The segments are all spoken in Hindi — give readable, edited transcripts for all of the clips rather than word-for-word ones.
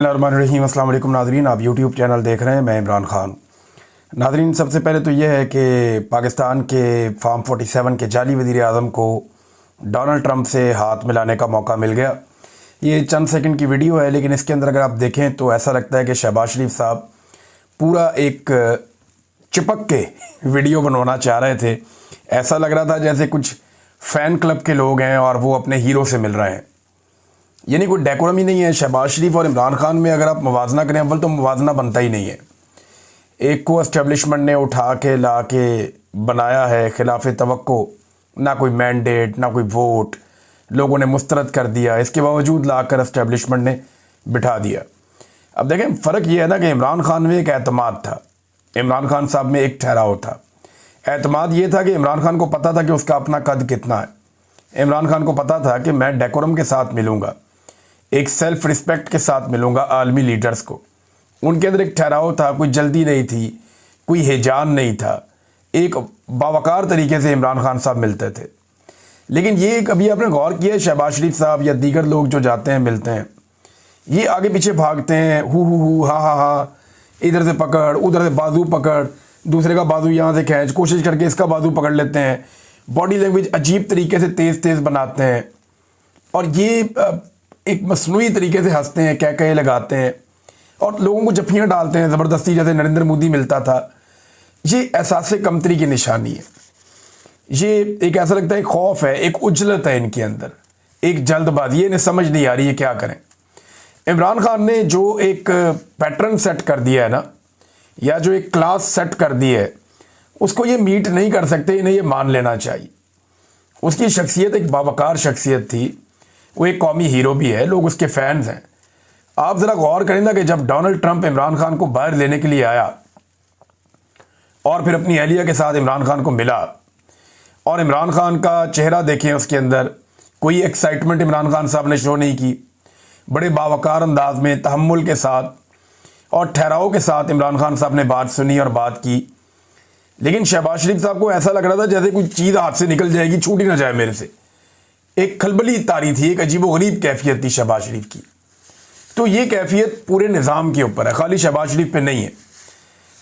बिस्मिल्लाहिर्रहमानिर्रहीम। अस्सलाम वालेकुम नाज़रीन, आप यूट्यूब चैनल देख रहे हैं। मैं इमरान ख़ान। नाज़रीन, सबसे पहले तो यह है कि पाकिस्तान के फार्म 47 के जाली वज़ीर आज़म को डोनाल्ड ट्रंप से हाथ मिलाने का मौका मिल गया। ये चंद सेकंड की वीडियो है, लेकिन इसके अंदर अगर आप देखें तो ऐसा लगता है कि शहबाज शरीफ साहब पूरा एक चिपक के वीडियो बनवाना चाह रहे थे। ऐसा लग रहा था जैसे कुछ फ़ैन क्लब के लोग हैं और वो अपने हीरो से मिल रहे हैं। यानी कोई डेकोरम ही नहीं है। शहबाज शरीफ और इमरान खान में अगर आप मुवाजना करें, अव्वल तो मुवाजना बनता ही नहीं है। एक को एस्टेब्लिशमेंट ने उठा के ला के बनाया है खिलाफ तवक्को, ना कोई मैंडेट ना कोई वोट, लोगों ने मुस्तरद कर दिया, इसके बावजूद ला कर एस्टेब्लिशमेंट ने बिठा दिया। अब देखें, फ़र्क यह है ना कि इमरान खान में एक एतमाद था, इमरान खान साहब में एक ठहराव था। एतमाद ये था कि इमरान खान को पता था कि उसका अपना कद कितना है। इमरान खान को पता था कि मैं डेकोरम के साथ मिलूँगा, एक सेल्फ रिस्पेक्ट के साथ मिलूंगा आलमी लीडर्स को। उनके अंदर एक ठहराव था, कोई जल्दी नहीं थी, कोई हिजान नहीं था, एक बावकार तरीके से इमरान खान साहब मिलते थे। लेकिन ये कभी आपने गौर किया, शहबाज शरीफ साहब या दीगर लोग जो जाते हैं मिलते हैं, ये आगे पीछे भागते हैं, हु हा हा हा, इधर से पकड़ उधर से बाजू पकड़, दूसरे का बाजू यहाँ से खींच, कोशिश करके इसका बाजू पकड़ लेते हैं, बॉडी लैंग्वेज अजीब तरीके से तेज़ तेज़ बनाते हैं, और ये एक मसनूई तरीके से हंसते हैं, कह कहे लगाते हैं और लोगों को जफ्फियाँ डालते हैं ज़बरदस्ती, जैसे नरेंद्र मोदी मिलता था। ये एहसास कमतरी की निशानी है। ये एक ऐसा लगता है खौफ है, एक उजलत है इनके अंदर, एक जल्दबाजी, इन्हें समझ नहीं आ रही है क्या करें। इमरान खान ने जो एक पैटर्न सेट कर दिया है ना, या जो एक क्लास सेट कर दी है, उसको ये मीट नहीं कर सकते, इन्हें ये मान लेना चाहिए। उसकी शख्सियत एक बावकार शख्सियत थी, वो एक कौमी हीरो भी है, लोग उसके फैंस हैं। आप ज़रा गौर करें ना कि जब डोनाल्ड ट्रंप इमरान खान को बाहर लेने के लिए आया और फिर अपनी अहलिया के साथ इमरान खान को मिला, और इमरान खान का चेहरा देखें, उसके अंदर कोई एक्साइटमेंट इमरान खान साहब ने शो नहीं की। बड़े बावकार अंदाज में, तहम्मुल के साथ और ठहराव के साथ इमरान खान साहब ने बात सुनी और बात की। लेकिन शहबाज शरीफ साहब को ऐसा लग रहा था जैसे कोई चीज़ हाथ से निकल जाएगी, छूट ही ना जाए मेरे से। एक खलबली तारी थी, एक अजीबोगरीब कैफियत थी शहबाज शरीफ की। तो ये कैफियत पूरे निज़ाम के ऊपर है, खाली शहबाज शरीफ पे नहीं है।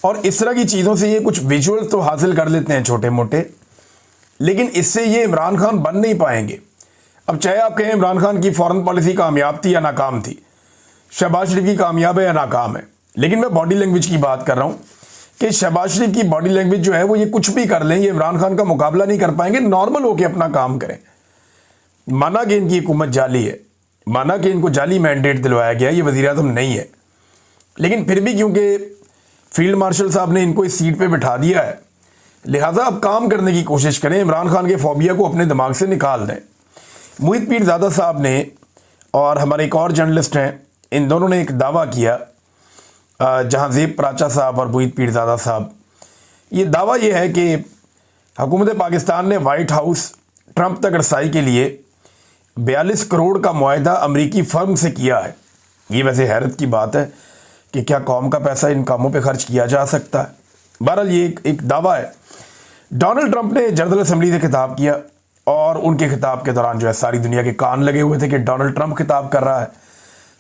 और इस तरह की चीज़ों से ये कुछ विजुअल तो हासिल कर लेते हैं छोटे मोटे, लेकिन इससे ये इमरान खान बन नहीं पाएंगे। अब चाहे आप कहें इमरान खान की फॉरेन पॉलिसी कामयाब थी या नाकाम थी, शहबाज शरीफ की कामयाब है या नाकाम है, लेकिन मैं बॉडी लैंग्वेज की बात कर रहा हूँ कि शहबाज शरीफ की बॉडी लैंग्वेज जो है वो, ये कुछ भी कर लें, ये इमरान खान का मुकाबला नहीं कर पाएंगे। नॉर्मल होकर अपना काम करें। माना कि इनकी हुकूमत जाली है, माना कि इनको जाली मैंडेट दिलवाया गया, ये वज़ीर आज़म नहीं है, लेकिन फिर भी क्योंकि फील्ड मार्शल साहब ने इनको इस सीट पे बिठा दिया है, लिहाजा अब काम करने की कोशिश करें, इमरान खान के फोबिया को अपने दिमाग से निकाल दें। मोहित पीरज़ादा साहब ने और हमारे एक और जर्नलिस्ट हैं, इन दोनों ने एक दावा किया, जहांज़ेब पराचा साहब और मोहित पीरज़ादा साहब। ये दावा ये है कि हुकूमत पाकिस्तान ने वाइट हाउस ट्रंप तक रसाई के लिए 42 करोड़ का मुआहदा अमरीकी फर्म से किया है। ये वैसे हैरत की बात है कि क्या कौम का पैसा इन कामों पे खर्च किया जा सकता है। बहरहाल ये एक दावा है। डोनाल्ड ट्रंप ने जनरल असेंबली से खिताब किया, और उनके खिताब के दौरान जो है सारी दुनिया के कान लगे हुए थे कि डोनाल्ड ट्रंप खिताब कर रहा है।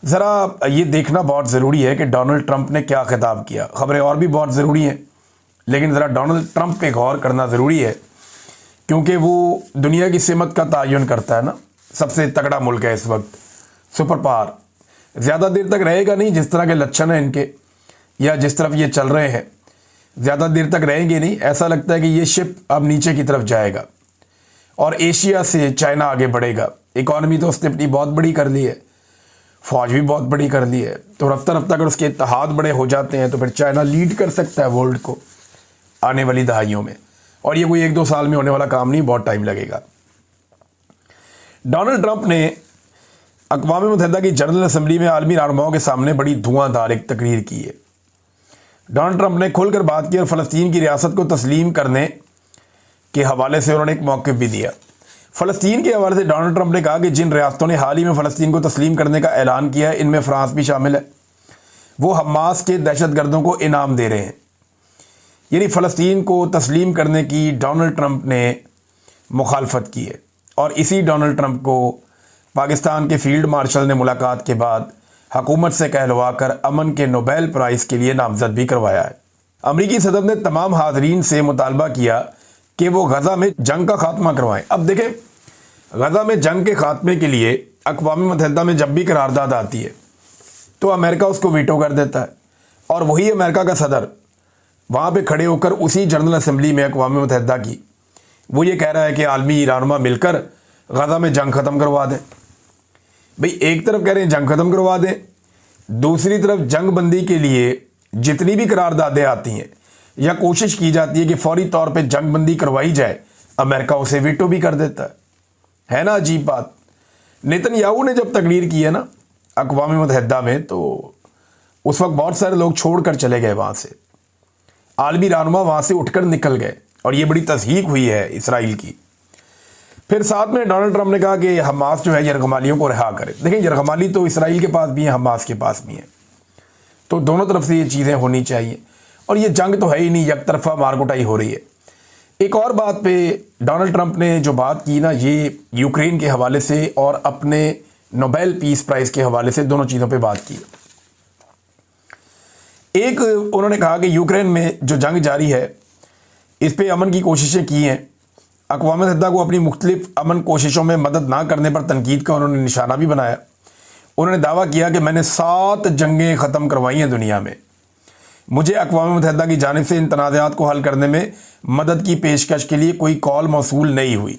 ज़रा ये देखना बहुत ज़रूरी है कि डोनाल्ड ट्रंप ने क्या खिताब किया। ख़बरें और भी बहुत ज़रूरी हैं, लेकिन ज़रा डोनाल्ड ट्रंप पे गौर करना ज़रूरी है, क्योंकि वो दुनिया की सिमत का तयन करता है ना। सबसे तगड़ा मुल्क है इस वक्त, सुपर पावर। ज़्यादा देर तक रहेगा नहीं, जिस तरह के लक्षण हैं इनके या जिस तरफ ये चल रहे हैं, ज़्यादा देर तक रहेंगे नहीं। ऐसा लगता है कि ये शिप अब नीचे की तरफ जाएगा और एशिया से चाइना आगे बढ़ेगा। इकॉनमी तो उसने अपनी बहुत बड़ी कर ली है, फ़ौज भी बहुत बड़ी कर ली है, तो रफ्ता रफ्ता अगर उसके इत्तेहाद बड़े हो जाते हैं तो फिर चाइना लीड कर सकता है वर्ल्ड को आने वाली दहाइयों में। और ये कोई 1-2 साल में होने वाला काम नहीं, बहुत टाइम लगेगा। डोनाल्ड ट्रंप ने अक़वाम मुत्तहिदा की जनरल असेंबली में आलमी रहनुमाओं के सामने बड़ी धुआंधार एक तकरीर की है। डोनाल्ड ट्रंप ने खुलकर बात की और फ़लस्तीन की रियासत को तस्लीम करने के हवाले से उन्होंने एक मौक़िफ़ भी दिया। फ़लस्तीन के हवाले से डोनाल्ड ट्रंप ने कहा कि जिन रियासतों ने हाल ही में फ़लस्तीन को तस्लीम करने का ऐलान किया है, इनमें फ़्रांस भी शामिल है। वो हमास के दहशतगर्दों को इनाम दे रहे हैं। यानी फ़लस्तीन को तस्लीम करने की डोनाल्ड ट्रंप ने मुखालफत की है, और इसी डोनाल्ड ट्रंप को पाकिस्तान के फील्ड मार्शल ने मुलाकात के बाद हुकूमत से कहलवाकर अमन के नोबेल प्राइज़ के लिए नामजद भी करवाया है। अमरीकी सदर ने तमाम हाज़रीन से मुतालबा किया कि वो गज़ा में जंग का खात्मा करवाएं। अब देखें, गज़ा में जंग के खात्मे के लिए अक़वाम मुत्तहिदा में जब भी करारदाद आती है तो अमेरिका उसको वीटो कर देता है, और वही अमेरिका का सदर वहाँ पे खड़े होकर उसी जनरल असम्बली में अक़वाम मुत्तहिदा की वो ये कह रहा है कि आलमी रहनुमा मिलकर गज़ा में जंग ख़त्म करवा दें। भाई एक तरफ कह रहे हैं जंग ख़त्म करवा दें, दूसरी तरफ जंग बंदी के लिए जितनी भी करारदादें आती हैं या कोशिश की जाती है कि फौरी तौर पे जंग बंदी करवाई जाए, अमेरिका उसे वीटो भी कर देता है ना अजीब बात। नेतन्याहू ने जब तकरीर की है ना अक़वाम मुत्तहिदा में, तो उस वक्त बहुत सारे लोग छोड़ कर चले गए वहाँ से, आलमी रहनुमा वहाँ से उठकर निकल गए, और ये बड़ी तस्हीक हुई है इसराइल की। फिर साथ में डोनाल्ड ट्रंप ने कहा कि हमास जो है यरगमालियों को रिहा करे। देखिए, यरगमाली तो इसराइल के पास भी है, हमास के पास भी है, तो दोनों तरफ से ये चीज़ें होनी चाहिए, और ये जंग तो है ही नहीं, एक तरफा मारकुटाई हो रही है। एक और बात पे डोनाल्ड ट्रंप ने जो बात की ना, ये यूक्रेन के हवाले से और अपने नोबेल पीस प्राइज़ के हवाले से दोनों चीज़ों पे बात की। एक उन्होंने कहा कि यूक्रेन में जो जंग जारी है इस पे अमन की कोशिशें की हैं। अक़वाम मुत्तहिदा को अपनी मुख्तलिफ अमन कोशिशों में मदद ना करने पर तनकीद का उन्होंने निशाना भी बनाया। उन्होंने दावा किया कि मैंने 7 जंगें ख़त्म करवाई हैं दुनिया में, मुझे अक़वाम मुत्तहिदा की जानिब से इन तनाज़ात को हल करने में मदद की पेशकश के लिए कोई कॉल मौसूल नहीं हुई।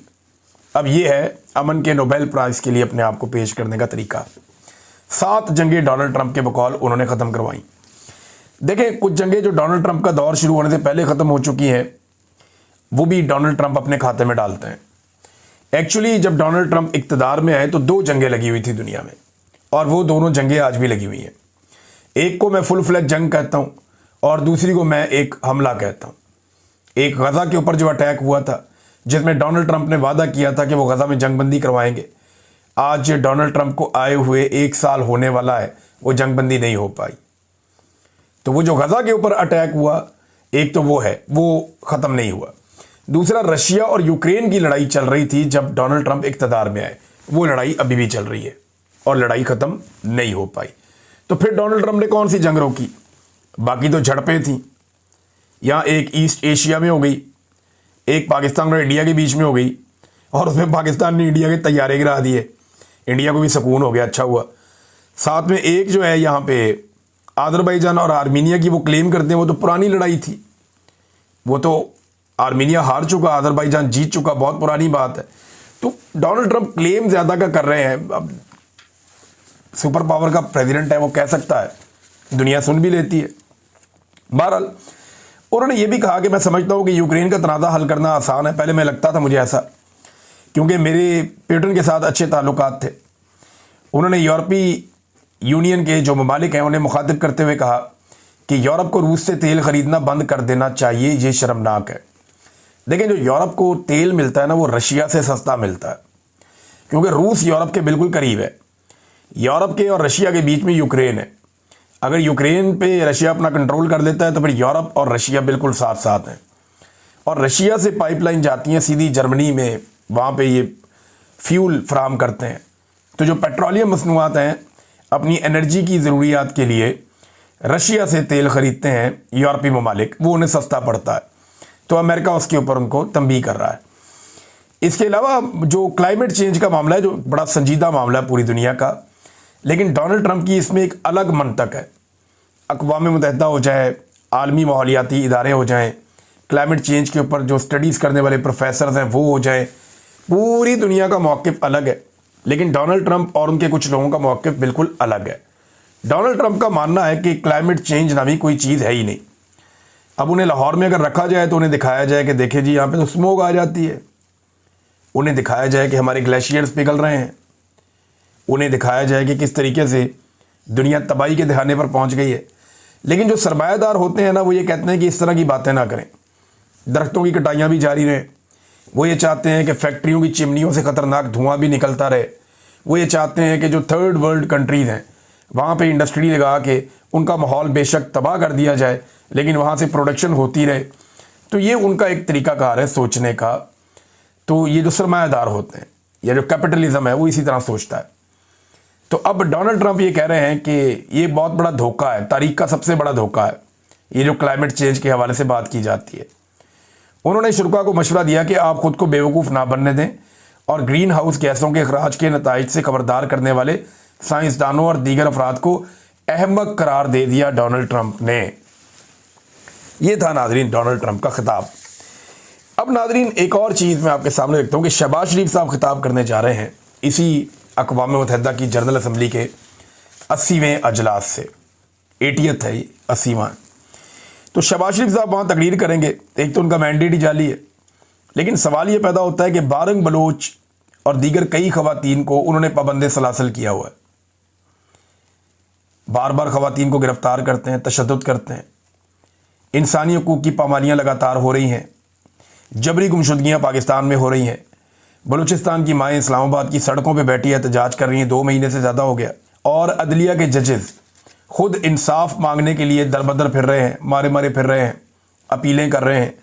अब ये है अमन के नोबेल प्राइज़ के लिए अपने आप को पेश करने का तरीका। 7 जंगें डोनाल्ड ट्रंप के बकौल उन्होंने ख़त्म करवाई। देखें, कुछ जंगें जो डोनाल्ड ट्रंप का दौर शुरू होने से पहले ख़त्म हो चुकी हैं वो भी डोनाल्ड ट्रंप अपने खाते में डालते हैं। एक्चुअली जब डोनाल्ड ट्रंप इक़्तिदार में आए तो 2 जंगें लगी हुई थी दुनिया में, और वो दोनों जंगें आज भी लगी हुई हैं। एक को मैं फुल फ्लैज जंग कहता हूँ और दूसरी को मैं एक हमला कहता हूँ। एक गज़ा के ऊपर जो अटैक हुआ था जिसमें डोनाल्ड ट्रंप ने वादा किया था कि वो गज़ा में जंगबंदी करवाएंगे, आज डोनाल्ड ट्रंप को आए हुए 1 साल होने वाला है, वो जंगबंदी नहीं हो पाई। तो वो जो गज़ा के ऊपर अटैक हुआ, एक तो वो है, वो ख़त्म नहीं हुआ। दूसरा, रशिया और यूक्रेन की लड़ाई चल रही थी जब डोनाल्ड ट्रंप इक़्तिदार में आए, वो लड़ाई अभी भी चल रही है और लड़ाई ख़त्म नहीं हो पाई। तो फिर डोनाल्ड ट्रंप ने कौन सी जंग रोकी? बाकी तो झड़पें थी, यहाँ एक ईस्ट एशिया में हो गई, एक पाकिस्तान और इंडिया के बीच में हो गई, और उसमें पाकिस्तान ने इंडिया के तैयारे गिरा दिए, इंडिया को भी सुकून हो गया, अच्छा हुआ। साथ में एक जो है यहाँ पे अज़रबैजान और आर्मीनिया की वो क्लेम करते हैं, वो तो पुरानी लड़ाई थी, वो तो आर्मीनिया हार चुका, अज़रबैजान जीत चुका, बहुत पुरानी बात है। तो डोनाल्ड ट्रंप क्लेम ज़्यादा का कर रहे हैं। अब सुपर पावर का प्रेसिडेंट है, वो कह सकता है, दुनिया सुन भी लेती है। बहरहाल उन्होंने ये भी कहा कि मैं समझता हूँ कि यूक्रेन का तनाज़ा हल करना आसान है। पहले मैं लगता था मुझे ऐसा, क्योंकि मेरे पुतिन के साथ अच्छे ताल्लुकात थे। उन्होंने यूरोपीय यूनियन के जो ममालिक हैं उन्हें मुखातिब करते हुए कहा कि यूरोप को रूस से तेल ख़रीदना बंद कर देना चाहिए, ये शर्मनाक है। देखें, जो यूरोप को तेल मिलता है ना, वो रशिया से सस्ता मिलता है, क्योंकि रूस यूरोप के बिल्कुल करीब है। यूरोप के और रशिया के बीच में यूक्रेन है। अगर यूक्रेन पे रशिया अपना कंट्रोल कर लेता है तो फिर यूरोप और रशिया बिल्कुल साथ साथ हैं, और रशिया से पाइपलाइन जाती हैं सीधी जर्मनी में, वहाँ पे ये फ्यूल फ्राहम करते हैं। तो जो पेट्रोलियम मसनूआत हैं, अपनी एनर्जी की ज़रूरियात के लिए रशिया से तेल ख़रीदते हैं यूरोपीय ममालिक, वो उन्हें सस्ता पड़ता है, तो अमेरिका उसके ऊपर उनको तंबीह कर रहा है। इसके अलावा जो क्लाइमेट चेंज का मामला है, जो बड़ा संजीदा मामला है पूरी दुनिया का, लेकिन डोनाल्ड ट्रंप की इसमें एक अलग मंतक है। अक़वाम मुत्तहिदा हो जाए, आलमी माहौलियाती इदारे हो जाएं, क्लाइमेट चेंज के ऊपर जो स्टडीज़ करने वाले प्रोफेसर हैं वो हो जाएं, पूरी दुनिया का मौक़िफ़ अलग है, लेकिन डोनाल्ड ट्रंप और उनके कुछ लोगों का मौक़िफ़ बिल्कुल अलग है। डोनाल्ड ट्रंप का मानना है कि क्लाइमेट चेंज नामी कोई चीज़ है ही नहीं। अब उन्हें लाहौर में अगर रखा जाए तो उन्हें दिखाया जाए कि देखिए जी, यहाँ पे तो स्मोक आ जाती है, उन्हें दिखाया जाए कि हमारे ग्लेशियर्स पिघल रहे हैं, उन्हें दिखाया जाए कि किस तरीके से दुनिया तबाही के दहाने पर पहुँच गई है। लेकिन जो सरमायादार होते हैं ना, वो ये कहते हैं कि इस तरह की बातें ना करें, दरख्तों की कटाइयाँ भी जारी रहें। वो ये चाहते हैं कि फैक्ट्रियों की चिमनियों से ख़तरनाक धुआं भी निकलता रहे। वो ये चाहते हैं कि जो थर्ड वर्ल्ड कंट्रीज़ हैं वहाँ पे इंडस्ट्री लगा के उनका माहौल बेशक तबाह कर दिया जाए, लेकिन वहाँ से प्रोडक्शन होती रहे। तो ये उनका एक तरीक़ाकार है सोचने का। तो ये जो सरमायादार होते हैं या जो कैपिटलिज़म है, वो इसी तरह सोचता है। तो अब डोनाल्ड ट्रंप ये कह रहे हैं कि ये बहुत बड़ा धोखा है, तारीख का सबसे बड़ा धोखा है, ये जो क्लाइमेट चेंज के हवाले से बात की जाती है। उन्होंने शुरा को मशवरा दिया कि आप खुद को बेवकूफ़ ना बनने दें और ग्रीन हाउस गैसों के अखराज के नताइज से खबरदार करने वाले साइंसदानों और दीगर अफराद को अहमक करार दे दिया डोनाल्ड ट्रंप ने। यह था नाजरीन डोनाल्ड ट्रंप का खिताब। अब नाजरीन एक और चीज़ मैं आपके सामने रखता हूँ कि शहबाज शरीफ साहब खिताब करने जा रहे हैं इसी अक़वाम मुत्तहिदा की जनरल असम्बली के 80वें अजलास से। 80th है, 80वां। तो शहबाज शरीफ साहब वहाँ तकरीर करेंगे। एक तो उनका मैंडेट ही जाली है, लेकिन सवाल ये पैदा होता है कि बारंग बलोच और दीगर कई खवातीन को उन्होंने पाबंद सलासल किया हुआ है। बार बार खवातीन को गिरफ्तार करते हैं, तशद्दुद करते हैं, इंसानी हकूक़ की पामालियाँ लगातार हो रही हैं, जबरी गुमशुदगियाँ पाकिस्तान में हो रही हैं। बलूचिस्तान की माएँ इस्लामाबाद की सड़कों पर बैठी एहतजाज कर रही हैं, 2 महीने से ज़्यादा हो गया। और अदलिया के जजेस खुद इंसाफ मांगने के लिए दर बदर फिर रहे हैं, मारे मारे फिर रहे हैं, अपीलें कर रहे हैं।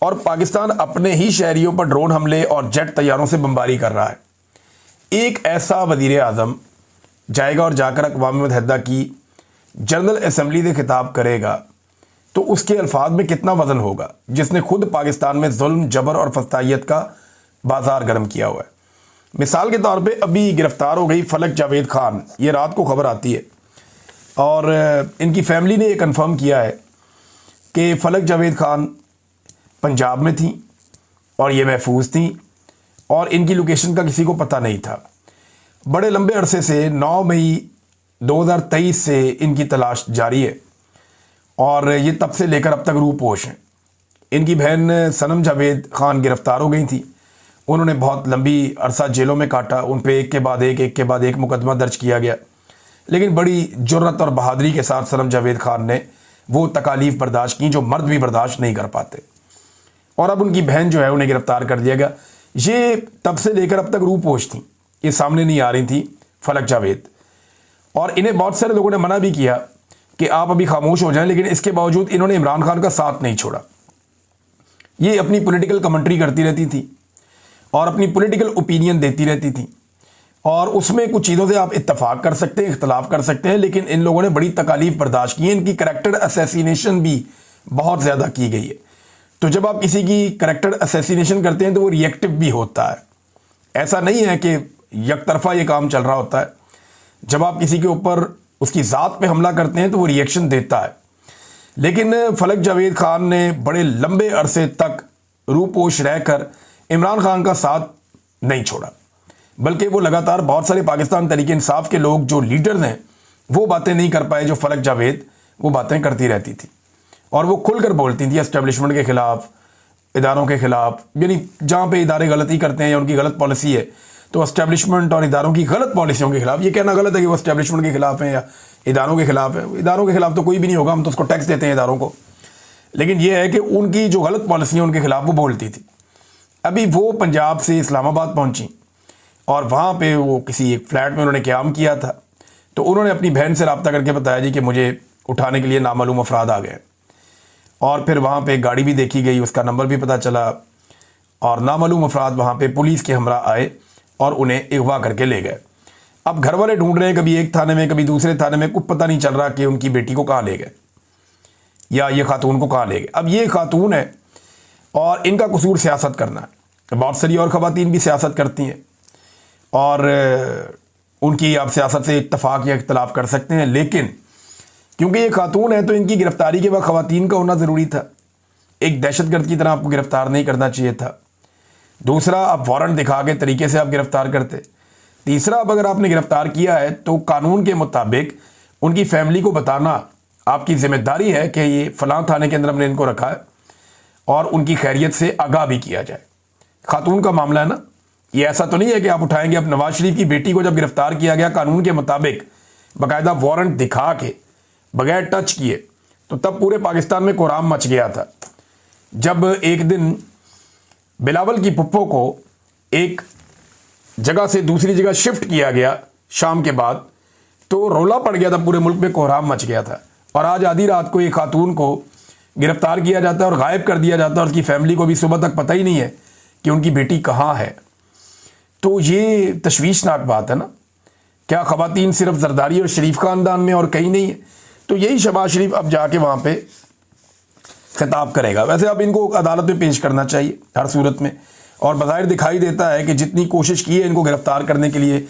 और पाकिस्तान अपने ही शहरियों पर ड्रोन हमले और जेट तैयारों से बमबारी कर रहा है। एक ऐसा वज़ीर आज़म जाएगा और जाकर अक़वाम मुत्तहिदा की जनरल असम्बली से खिताब करेगा तो उसके अल्फाज में कितना वज़न होगा, जिसने खुद पाकिस्तान में जुल्म, जबर और फस्तायत का बाजार गर्म किया हुआ है। मिसाल के तौर पे अभी गिरफ़्तार हो गई फलक जावेद खान, ये रात को खबर आती है और इनकी फैमिली ने ये कंफर्म किया है कि फलक जावेद खान पंजाब में थी और ये महफूज थी और इनकी लोकेशन का किसी को पता नहीं था। बड़े लंबे अरसे से 9 मई 2023 से इनकी तलाश जारी है और ये तब से लेकर अब तक रूपोश हैं। इनकी बहन सनम जावेद खान गिरफ़्तार हो गई थी। उन्होंने बहुत लंबी अरसा जेलों में काटा, उन पर एक के बाद एक मुकदमा दर्ज किया गया, लेकिन बड़ी जुर्रत और बहादुरी के साथ सनम जावेद खान ने वो तकालीफ बर्दाश्त की जो मर्द भी बर्दाश्त नहीं कर पाते। और अब उनकी बहन जो है उन्हें गिरफ़्तार कर दिया गया। ये तब से लेकर अब तक रूपोश थी, ये सामने नहीं आ रही थी फलक जावेद। और इन्हें बहुत सारे लोगों ने मना भी किया कि आप अभी खामोश हो जाएं, लेकिन इसके बावजूद इन्होंने इमरान खान का साथ नहीं छोड़ा। ये अपनी पॉलिटिकल कमेंट्री करती रहती थी और अपनी पॉलिटिकल ओपिनियन देती रहती थी और उसमें कुछ चीज़ों से आप इत्तफाक कर सकते हैं, इख्तलाफ कर सकते हैं, लेकिन इन लोगों ने बड़ी तकालीफ बर्दाश्त की है। इनकी करैक्टर असैसिनेशन भी बहुत ज़्यादा की गई है। तो जब आप किसी की करैक्टर असैसिनेशन करते हैं तो वो रिएक्टिव भी होता है, ऐसा नहीं है कि यकतरफा ये काम चल रहा होता है। जब आप किसी के ऊपर उसकी ज़ात पे हमला करते हैं तो वो रिएक्शन देता है। लेकिन फलक जावेद खान ने बड़े लंबे अरसे तक रूपोश रहकर इमरान खान का साथ नहीं छोड़ा, बल्कि वो लगातार बहुत सारे पाकिस्तान तहरीक इंसाफ के लोग जो लीडर्स हैं वो बातें नहीं कर पाए जो फलक जावेद वो बातें करती रहती थी और वो खुलकर बोलती थी एस्टेब्लिशमेंट के ख़िलाफ़, इदारों के ख़िलाफ़। यानी जहाँ पे इदारे गलती करते हैं या उनकी गलत पॉलिसी है तो एस्टेब्लिशमेंट और इदारों की गलत पॉलिसियों के ख़िलाफ़। ये कहना गलत है कि वो एस्टेब्लिशमेंट के ख़िलाफ़ हैं या इदारों के ख़िलाफ़ है। इदारों के ख़िलाफ़ तो कोई भी नहीं होगा, हम तो उसको टैक्स देते हैं इदारों को। लेकिन ये है कि उनकी जो गलत पॉलिसी है उनके ख़िलाफ़ वो बोलती थी। अभी वो पंजाब से इस्लामाबाद पहुँची और वहाँ पे वो किसी एक फ्लैट में उन्होंने क़याम किया था। तो उन्होंने अपनी बहन से रब्ता करके बताया जी कि मुझे उठाने के लिए नामालूम अफराद आ गए। और फिर वहाँ पे गाड़ी भी देखी गई, उसका नंबर भी पता चला और नामालूम अफराद वहाँ पे पुलिस के हमरा आए और उन्हें अगवा करके ले गए। अब घर वाले ढूंढ रहे हैं, कभी एक थाने में कभी दूसरे थाने में, कुछ पता नहीं चल रहा कि उनकी बेटी को कहाँ ले गए या ये खातून को कहाँ ले गए। अब ये खातून है और इनका कसूर सियासत करना है। बहुत सारी और ख़वातीन भी सियासत करती हैं और उनकी आप सियासत से इत्तफाक या इख्तलाफ कर सकते हैं, लेकिन क्योंकि ये खातून है तो इनकी गिरफ्तारी के बाद ख़वातीन का होना ज़रूरी था। एक दहशतगर्द की तरह आपको गिरफ़्तार नहीं करना चाहिए था। दूसरा, आप वारंट दिखा के तरीके से आप गिरफ़्तार करते। तीसरा, अब अगर आपने गिरफ़्तार किया है तो कानून के मुताबिक उनकी फैमिली को बताना आपकी ज़िम्मेदारी है कि ये फ़लाँ थाने के अंदर हमने इनको रखा है और उनकी खैरियत से आगाह भी किया जाए। खातून का मामला है ना, ये ऐसा तो नहीं है कि आप उठाएंगे। अब नवाज शरीफ की बेटी को जब गिरफ़्तार किया गया कानून के मुताबिक बाकायदा वारंट दिखा के बगैर टच किए, तो तब पूरे पाकिस्तान में कोहराम मच गया था। जब एक दिन बिलावल की पुप्पो को एक जगह से दूसरी जगह शिफ्ट किया गया शाम के बाद, तो रौला पड़ गया था, पूरे मुल्क में कोहराम मच गया था। और आज आधी रात को एक खातून को गिरफ्तार किया जाता है और गायब कर दिया जाता है और उसकी फैमिली को भी सुबह तक पता ही नहीं है कि उनकी बेटी कहाँ है। तो ये तशवीशनाक बात है ना। क्या ख़वातीन सिर्फ जरदारी और शरीफ ख़ानदान में और कहीं नहीं है? तो यही शहबाज शरीफ अब जाके वहाँ पे खिताब करेगा। वैसे अब इनको अदालत में पेश करना चाहिए हर सूरत में, और बज़ाहिर दिखाई देता है कि जितनी कोशिश की है इनको गिरफ्तार करने के लिए